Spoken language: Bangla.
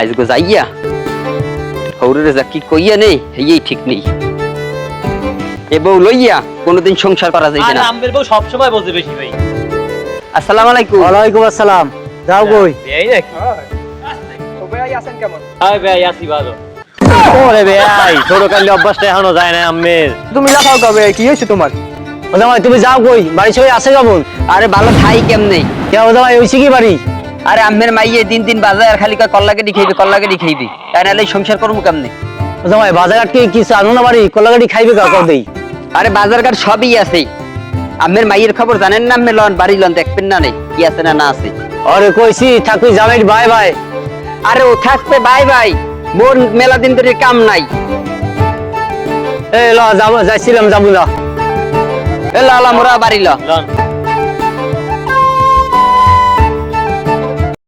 আজকে যাইয়া হৌরে যা কি কইয়া নেই এই ঠিক নেই এ বউ লইয়া কোনোদিন সংসার করা যায় আর না। আমের বউ সব সময় বলতে বেশি ভাই। আসসালামু আলাইকুম। ওয়ালাইকুম আসসালাম। যাও কই? এই নাকি তো ভাই আছেন কেমন? হাই ভাই আসি ভালো। ওরে ভাই ছোট কালে অভ্যাসটা এখনো যায় না আম্মের। তুমি লাফাও কবে? কি হয়েছে তোমার? ও জামাই তুমি যাও কই? বাড়ি সবাই আছে কেমন? আরে ভালো থাই কেমনে? কে ও জামাই হইছে কি বাড়ি? আরে আম্মের মাইয়ে দিন দিন বাজার আর খালি কয় কল্লাকে খাইবে কল্লাকে খাইবে তাই নাহলে সংসার করবো কেমনে? ও জামাই বাজারঘাট কি কিছু আনো না বাড়ি? কল্লাগাড়ি খাইবে কাউ দেই? আরে বাজার ঘাট সবই আছে। আম্মের মাইয়ের খবর জানেন না? আম্মের লন বাড়ি লন দেখবেন না নেই কি আছে না না আছে। আরে কইছি থাকুই জামাই বাই বাই। আরে ও থাকবে বাই বাই, মোর মেলা দিন ধরে কাম নাই। এই ল যাবো যাইছিলাম যাবো না। এ লা লা মোরা বাড়ি ল। লন